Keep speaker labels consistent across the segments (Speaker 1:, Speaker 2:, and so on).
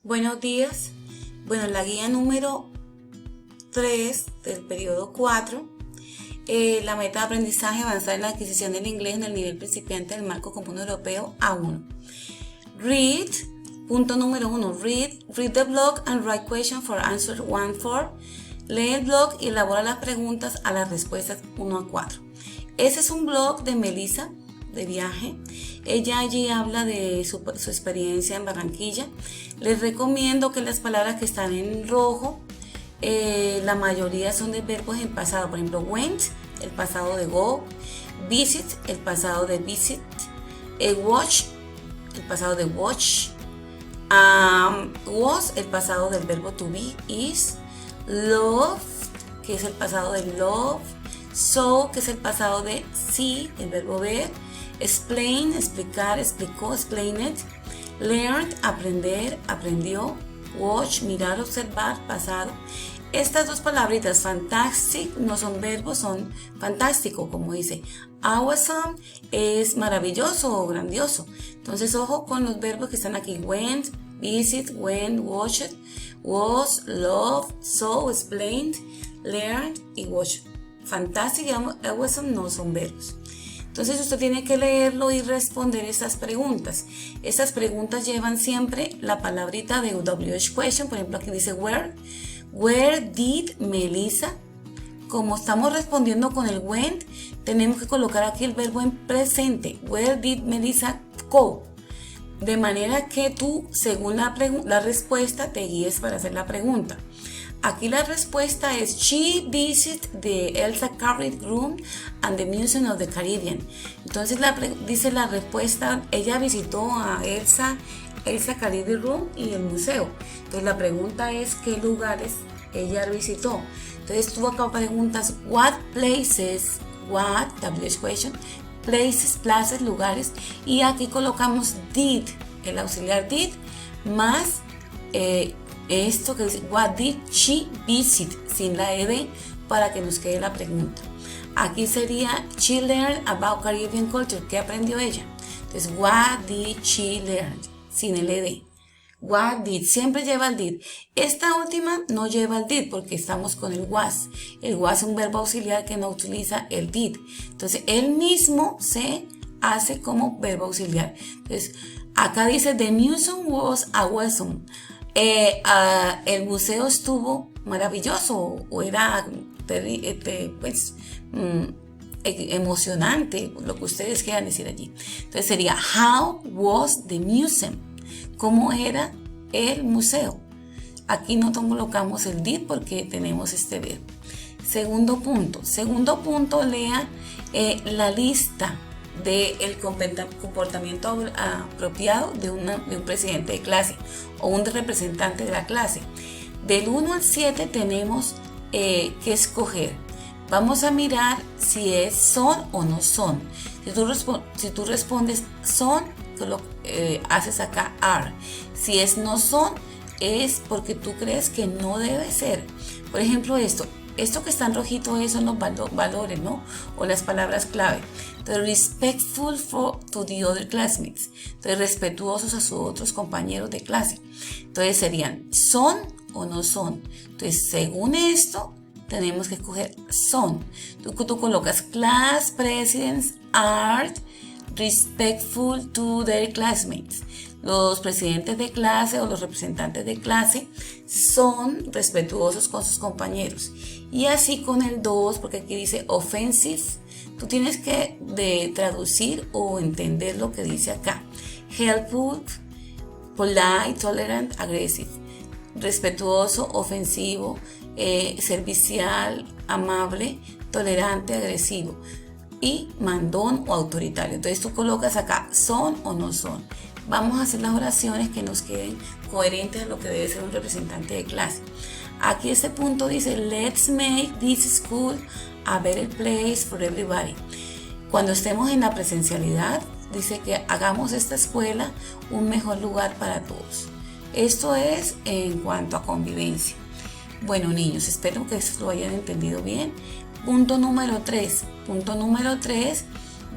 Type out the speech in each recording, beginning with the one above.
Speaker 1: Buenos días. Bueno, la guía número 3 del periodo 4, la meta de aprendizaje avanzar en la adquisición del inglés en el nivel principiante del marco común europeo A1. Read, punto número 1, read the blog and write questions for answer 1-4. Lee el blog y elabora las preguntas a las respuestas 1 a 4. Ese es un blog de Melissa, de viaje. Ella allí habla de su experiencia en Barranquilla. Les recomiendo que las palabras que están en rojo, la mayoría son de verbos en pasado. Por ejemplo, went, el pasado de go; visit, el pasado de visit; watch, el pasado de watch; was, el pasado del verbo to be, is; love, que es el pasado de love; saw, que es el pasado de see, el verbo ver; explain, explicar, explicó, explained; learned, aprender, aprendió; watch, mirar, observar, pasado. Estas dos palabritas, fantastic, no son verbos, son fantástico, como dice. Awesome es maravilloso o grandioso. Entonces, ojo con los verbos que están aquí: went, visit, went, watched, was, loved, saw, explained, learned y watched. Fantastic y awesome no son verbos. Entonces usted tiene que leerlo y responder estas preguntas. Estas preguntas llevan siempre la palabrita de WH question. Por ejemplo, aquí dice where did Melissa. Como estamos respondiendo con el went, tenemos que colocar aquí el verbo en presente. Where did Melissa go? De manera que tú, según la respuesta, te guíes para hacer la pregunta. Aquí la respuesta es: she visited the Elsa Carrick Room and the Museum of the Caribbean. Entonces dice la respuesta: ella visitó a Elsa Carrick Room y el museo. Entonces la pregunta es: ¿qué lugares ella visitó? Entonces tú acá preguntas what places, what, WH question, places, plazas, lugares, y aquí colocamos did, el auxiliar did, más esto que dice what did she visit, sin la ed, para que nos quede la pregunta. Aquí sería she learned about Caribbean culture, ¿qué aprendió ella? Entonces what did she learn, sin el ed. What did, siempre lleva el did. Esta última no lleva el did porque estamos con el was. El was es un verbo auxiliar que no utiliza el did. Entonces él mismo se hace como verbo auxiliar. Entonces acá dice the museum was awesome. El museo estuvo maravilloso o era emocionante, lo que ustedes quieran decir allí. Entonces sería how was the museum, cómo era el museo. Aquí no colocamos el did porque tenemos este verbo. Segundo punto, lea la lista del comportamiento apropiado de un presidente de clase o un representante de la clase. Del 1 al 7 tenemos que escoger. Vamos a mirar si es son o no son. Si tú respondes son, haces acá are. Si es no son, es porque tú crees que no debe ser. Por ejemplo, esto que está en rojito, eso son los valores, ¿no? O las palabras clave. Entonces, respectful to the other classmates. Entonces, respetuosos a sus otros compañeros de clase. Entonces, serían son o no son. Entonces, según esto, tenemos que escoger son. Tú colocas class presidents are respectful to their classmates. Los presidentes de clase o los representantes de clase son respetuosos con sus compañeros. Y así con el 2, porque aquí dice offensive, tú tienes que traducir o entender lo que dice acá. Helpful, polite, tolerant, aggressive. Respetuoso, ofensivo, servicial, amable, tolerante, agresivo. Y mandón o autoritario. Entonces tú colocas acá son o no son. Vamos a hacer las oraciones que nos queden coherentes a lo que debe ser un representante de clase. Aquí este punto dice let's make this school a better place for everybody. Cuando estemos en la presencialidad, dice que hagamos esta escuela un mejor lugar para todos. Esto es en cuanto a convivencia. Bueno, niños, espero que esto lo hayan entendido bien. Punto número 3,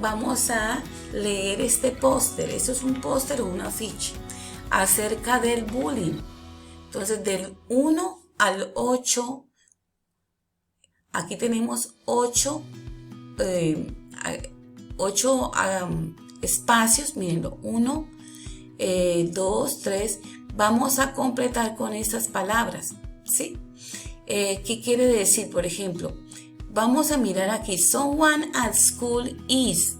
Speaker 1: vamos a leer este póster. Esto es un póster o un afiche acerca del bullying. Entonces, del 1 al 8, aquí tenemos 8 espacios, miren, 1, 2, 3, vamos a completar con estas palabras, ¿sí? ¿Qué quiere decir? Por ejemplo, vamos a mirar aquí, someone at school is,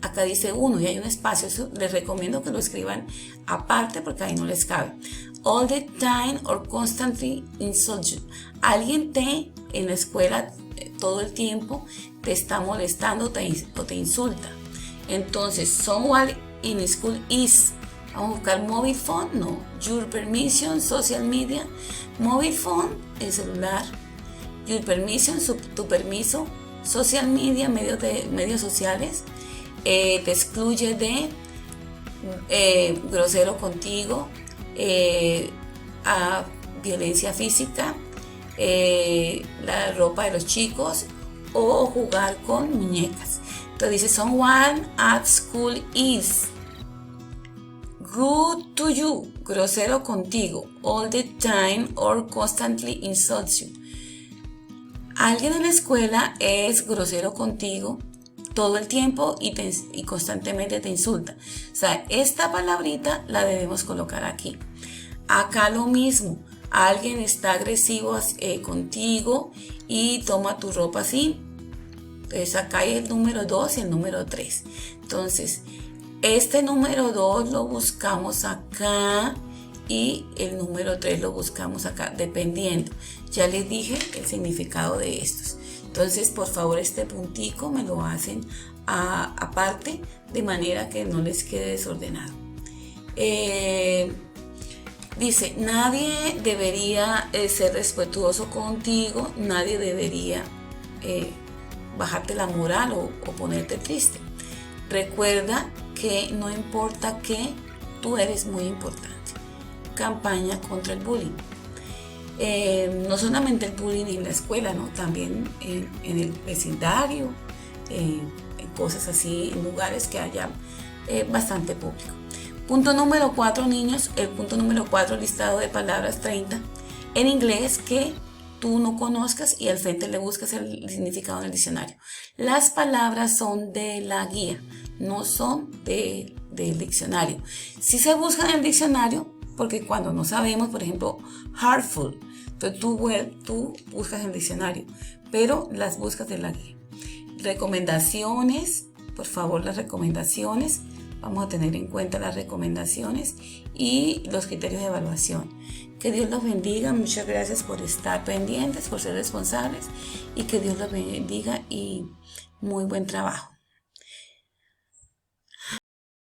Speaker 1: acá dice 1 y hay un espacio, eso les recomiendo que lo escriban aparte porque ahí no les cabe. All the time or constantly insult you, alguien en la escuela todo el tiempo te está molestando o te insulta. Entonces, someone in school is, vamos a buscar mobile phone, no, your permission, social media, mobile phone, el celular, your permission, tu permiso, social media, medios sociales, te excluye de grosero contigo, a violencia física, la ropa de los chicos o jugar con muñecas. Entonces dice, someone at school is rude to you, grosero contigo, all the time or constantly insults you. Alguien en la escuela es grosero contigo todo el tiempo y constantemente te insulta. O sea, esta palabrita la debemos colocar aquí. Acá lo mismo, alguien está agresivo contigo y toma tu ropa así. Entonces acá hay el número 2 y el número 3. Entonces, este número 2 lo buscamos acá y el número 3 lo buscamos acá, dependiendo. Ya les dije el significado de estos. Entonces, por favor, este puntico me lo hacen aparte, de manera que no les quede desordenado. Dice, nadie debería ser respetuoso contigo, nadie debería bajarte la moral o ponerte triste. Recuerda que no importa qué, tú eres muy importante. Campaña contra el bullying. No solamente el bullying en la escuela, ¿no? También en el vecindario, en cosas así, en lugares que haya bastante público. Punto número 4, niños, el punto número 4, listado de palabras 30 en inglés que tú no conozcas y al frente le buscas el significado en el diccionario. Las palabras son de la guía, no son del diccionario. Si se buscan en el diccionario, porque cuando no sabemos, por ejemplo, heartful, entonces tú buscas en el diccionario, pero las buscas de la guía. Recomendaciones, por favor, las recomendaciones. Vamos a tener en cuenta las recomendaciones y los criterios de evaluación. Que Dios los bendiga. Muchas gracias por estar pendientes, por ser responsables y que Dios los bendiga y muy buen trabajo.